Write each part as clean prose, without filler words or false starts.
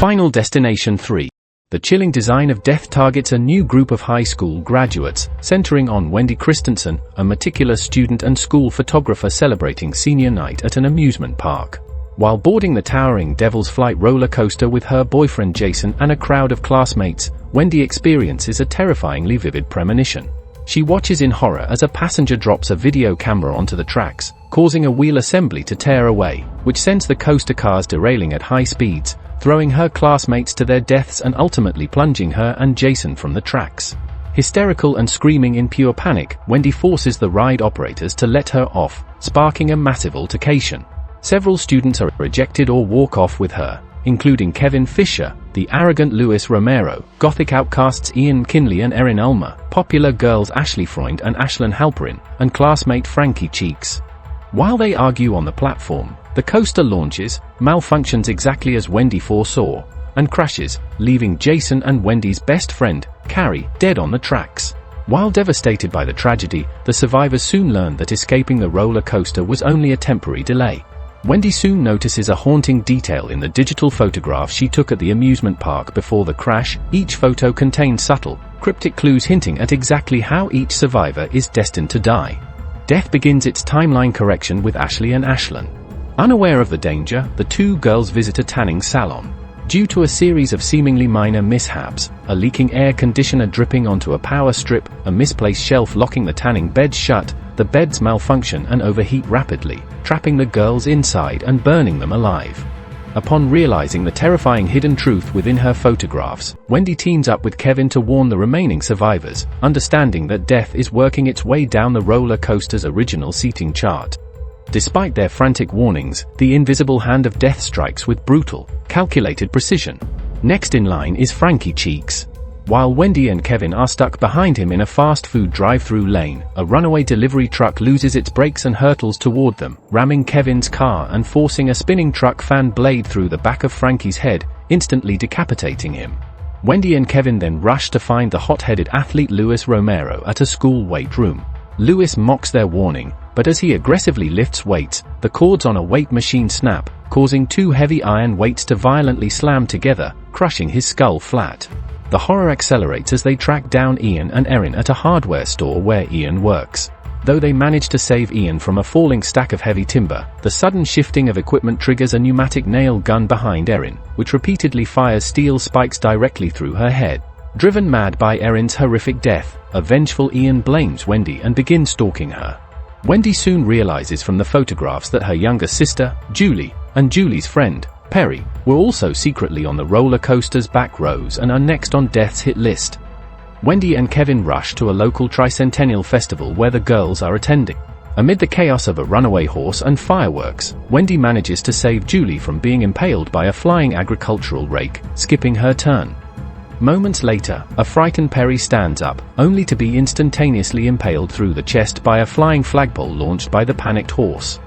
Final Destination 3. The chilling design of death targets a new group of high school graduates, centering on Wendy Christensen, a meticulous student and school photographer celebrating senior night at an amusement park. While boarding the towering Devil's Flight roller coaster with her boyfriend Jason and a crowd of classmates, Wendy experiences a terrifyingly vivid premonition. She watches in horror as a passenger drops a video camera onto the tracks, causing a wheel assembly to tear away, which sends the coaster cars derailing at high speeds, throwing her classmates to their deaths and ultimately plunging her and Jason from the tracks. Hysterical and screaming in pure panic, Wendy forces the ride operators to let her off, sparking a massive altercation. Several students are ejected or walk off with her, including Kevin Fisher, the arrogant Luis Romero, gothic outcasts Ian McKinley and Erin Ulmer, popular girls Ashley Freund and Ashlyn Halperin, and classmate Frankie Cheeks. While they argue on the platform, the coaster launches, malfunctions exactly as Wendy foresaw, and crashes, leaving Jason and Wendy's best friend, Carrie, dead on the tracks. While devastated by the tragedy, the survivors soon learn that escaping the roller coaster was only a temporary delay. Wendy soon notices a haunting detail in the digital photograph she took at the amusement park before the crash. Each photo contained subtle, cryptic clues hinting at exactly how each survivor is destined to die. Death begins its timeline correction with Ashley and Ashlyn. Unaware of the danger, the two girls visit a tanning salon. Due to a series of seemingly minor mishaps, a leaking air conditioner dripping onto a power strip, a misplaced shelf locking the tanning beds shut, the beds malfunction and overheat rapidly, trapping the girls inside and burning them alive. Upon realizing the terrifying hidden truth within her photographs, Wendy teams up with Kevin to warn the remaining survivors, understanding that death is working its way down the roller coaster's original seating chart. Despite their frantic warnings, the invisible hand of death strikes with brutal, calculated precision. Next in line is Frankie Cheeks. While Wendy and Kevin are stuck behind him in a fast food drive-through lane, a runaway delivery truck loses its brakes and hurtles toward them, ramming Kevin's car and forcing a spinning truck fan blade through the back of Frankie's head, instantly decapitating him. Wendy and Kevin then rush to find the hot-headed athlete Luis Romero at a school weight room. Luis mocks their warning, but as he aggressively lifts weights, the cords on a weight machine snap, causing two heavy iron weights to violently slam together, crushing his skull flat. The horror accelerates as they track down Ian and Erin at a hardware store where Ian works. Though they manage to save Ian from a falling stack of heavy timber, the sudden shifting of equipment triggers a pneumatic nail gun behind Erin, which repeatedly fires steel spikes directly through her head. Driven mad by Erin's horrific death, a vengeful Ian blames Wendy and begins stalking her. Wendy soon realizes from the photographs that her younger sister, Julie, and Julie's friend, Perry, were also secretly on the roller coaster's back rows and are next on Death's hit list. Wendy and Kevin rush to a local tricentennial festival where the girls are attending. Amid the chaos of a runaway horse and fireworks, Wendy manages to save Julie from being impaled by a flying agricultural rake, skipping her turn. Moments later, a frightened Perry stands up, only to be instantaneously impaled through the chest by a flying flagpole launched by the panicked horse.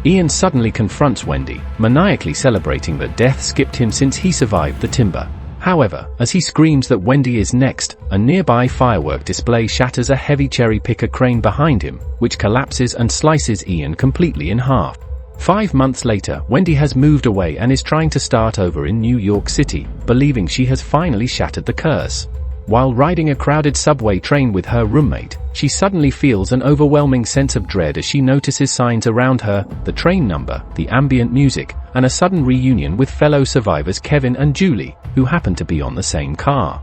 Ian suddenly confronts Wendy, maniacally celebrating that Death skipped him since he survived the timber. However, as he screams that Wendy is next, a nearby firework display shatters a heavy cherry picker crane behind him, which collapses and slices Ian completely in half. 5 months later, Wendy has moved away and is trying to start over in New York City, believing she has finally shattered the curse. While riding a crowded subway train with her roommate, she suddenly feels an overwhelming sense of dread as she notices signs around her, the train number, the ambient music, and a sudden reunion with fellow survivors Kevin and Julie, who happen to be on the same car.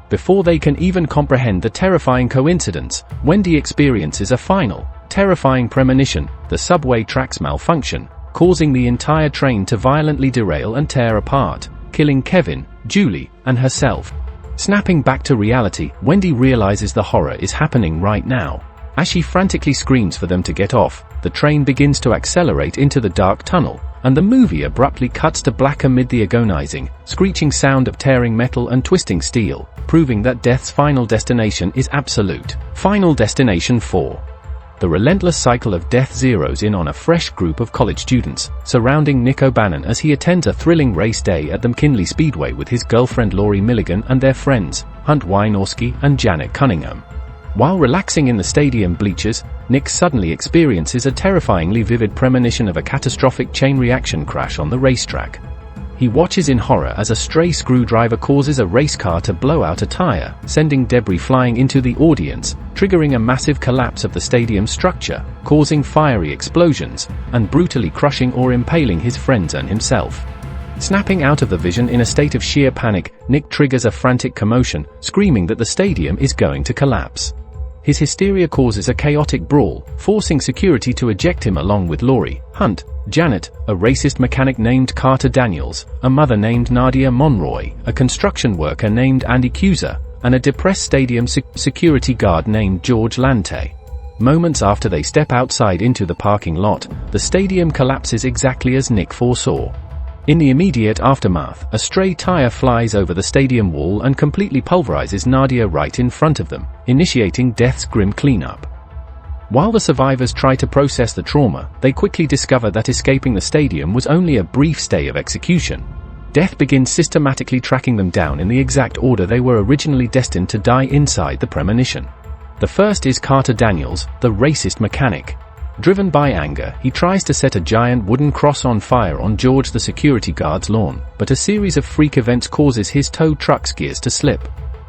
Before they can even comprehend the terrifying coincidence, Wendy experiences a final, terrifying premonition: the subway tracks malfunction, causing the entire train to violently derail and tear apart, killing Kevin, Julie, and herself. Snapping back to reality, Wendy realizes the horror is happening right now. As she frantically screams for them to get off, the train begins to accelerate into the dark tunnel, and the movie abruptly cuts to black amid the agonizing, screeching sound of tearing metal and twisting steel, proving that Death's final destination is absolute. Final Destination 4. The relentless cycle of death zeroes in on a fresh group of college students, surrounding Nick O'Bannon as he attends a thrilling race day at the McKinley Speedway with his girlfriend Laurie Milligan and their friends, Hunt Wynorski and Janet Cunningham. While relaxing in the stadium bleachers, Nick suddenly experiences a terrifyingly vivid premonition of a catastrophic chain reaction crash on the racetrack. He watches in horror as a stray screwdriver causes a race car to blow out a tire, sending debris flying into the audience, triggering a massive collapse of the stadium structure, causing fiery explosions, and brutally crushing or impaling his friends and himself. Snapping out of the vision in a state of sheer panic, Nick triggers a frantic commotion, screaming that the stadium is going to collapse. His hysteria causes a chaotic brawl, forcing security to eject him along with Laurie, Hunt, Janet, a racist mechanic named Carter Daniels, a mother named Nadia Monroy, a construction worker named Andy Cusa, and a depressed stadium security guard named George Lante. Moments after they step outside into the parking lot, the stadium collapses exactly as Nick foresaw. In the immediate aftermath, a stray tire flies over the stadium wall and completely pulverizes Nadia right in front of them, initiating death's grim cleanup. While the survivors try to process the trauma, they quickly discover that escaping the stadium was only a brief stay of execution. Death begins systematically tracking them down in the exact order they were originally destined to die inside the premonition. The first is Carter Daniels, the racist mechanic. Driven by anger, he tries to set a giant wooden cross on fire on George the security guard's lawn, but a series of freak events causes his tow truck's gears to slip.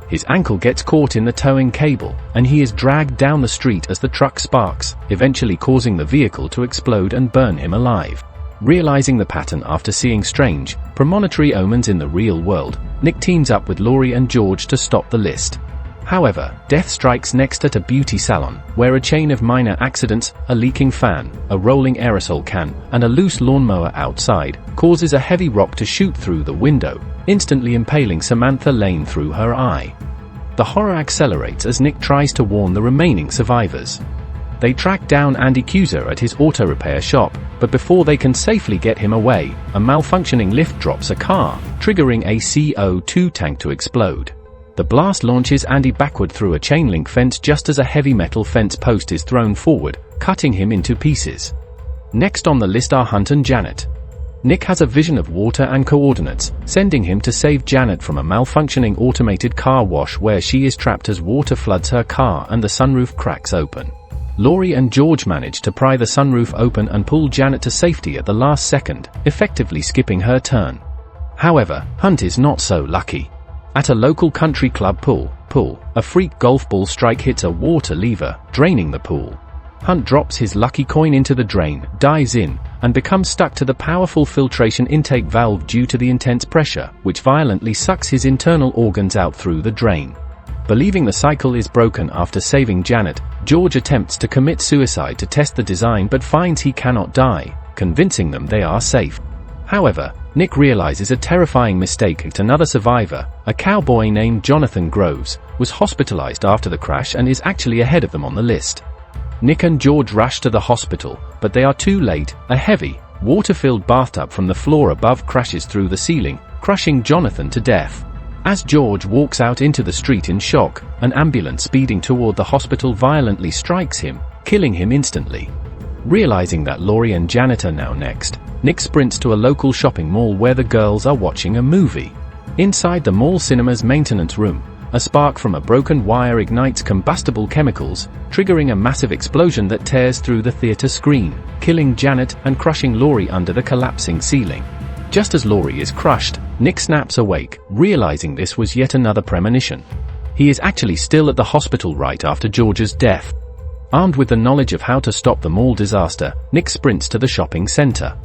His ankle gets caught in the towing cable, and he is dragged down the street as the truck sparks, eventually causing the vehicle to explode and burn him alive. Realizing the pattern after seeing strange, premonitory omens in the real world, Nick teams up with Laurie and George to stop the list. However, death strikes next at a beauty salon, where a chain of minor accidents, a leaking fan, a rolling aerosol can, and a loose lawnmower outside, causes a heavy rock to shoot through the window, instantly impaling Samantha Lane through her eye. The horror accelerates as Nick tries to warn the remaining survivors. They track down Andy Cusa at his auto repair shop, but before they can safely get him away, a malfunctioning lift drops a car, triggering a CO2 tank to explode. The blast launches Andy backward through a chain-link fence just as a heavy metal fence post is thrown forward, cutting him into pieces. Next on the list are Hunt and Janet. Nick has a vision of water and coordinates, sending him to save Janet from a malfunctioning automated car wash where she is trapped as water floods her car and the sunroof cracks open. Laurie and George manage to pry the sunroof open and pull Janet to safety at the last second, effectively skipping her turn. However, Hunt is not so lucky. At a local country club pool, a freak golf ball strike hits a water lever, draining the pool. Hunt drops his lucky coin into the drain, dives in, and becomes stuck to the powerful filtration intake valve due to the intense pressure, which violently sucks his internal organs out through the drain. Believing the cycle is broken after saving Janet, George attempts to commit suicide to test the design but finds he cannot die, convincing them they are safe. However, Nick realizes a terrifying mistake at another survivor, a cowboy named Jonathan Groves, was hospitalized after the crash and is actually ahead of them on the list. Nick and George rush to the hospital, but they are too late. A heavy, water-filled bathtub from the floor above crashes through the ceiling, crushing Jonathan to death. As George walks out into the street in shock, an ambulance speeding toward the hospital violently strikes him, killing him instantly. Realizing that Laurie and Janet are now next, Nick sprints to a local shopping mall where the girls are watching a movie. Inside the mall cinema's maintenance room, a spark from a broken wire ignites combustible chemicals, triggering a massive explosion that tears through the theater screen, killing Janet and crushing Laurie under the collapsing ceiling. Just as Laurie is crushed, Nick snaps awake, realizing this was yet another premonition. He is actually still at the hospital right after George's death. Armed with the knowledge of how to stop the mall disaster, Nick sprints to the shopping center.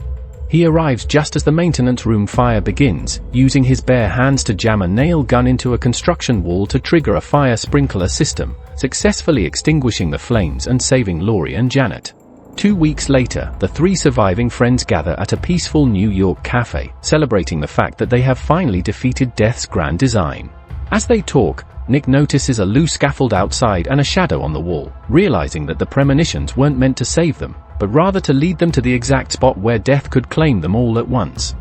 He arrives just as the maintenance room fire begins, using his bare hands to jam a nail gun into a construction wall to trigger a fire sprinkler system, successfully extinguishing the flames and saving Laurie and Janet. 2 weeks later, the three surviving friends gather at a peaceful New York cafe, celebrating the fact that they have finally defeated death's grand design. As they talk, Nick notices a loose scaffold outside and a shadow on the wall, realizing that the premonitions weren't meant to save them, but rather to lead them to the exact spot where death could claim them all at once.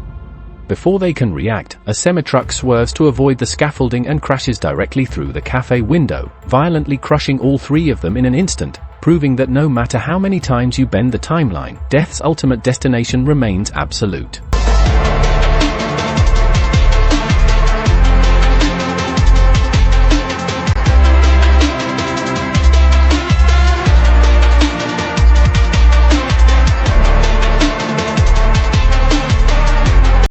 Before they can react, a semi-truck swerves to avoid the scaffolding and crashes directly through the cafe window, violently crushing all three of them in an instant, proving that no matter how many times you bend the timeline, death's ultimate destination remains absolute.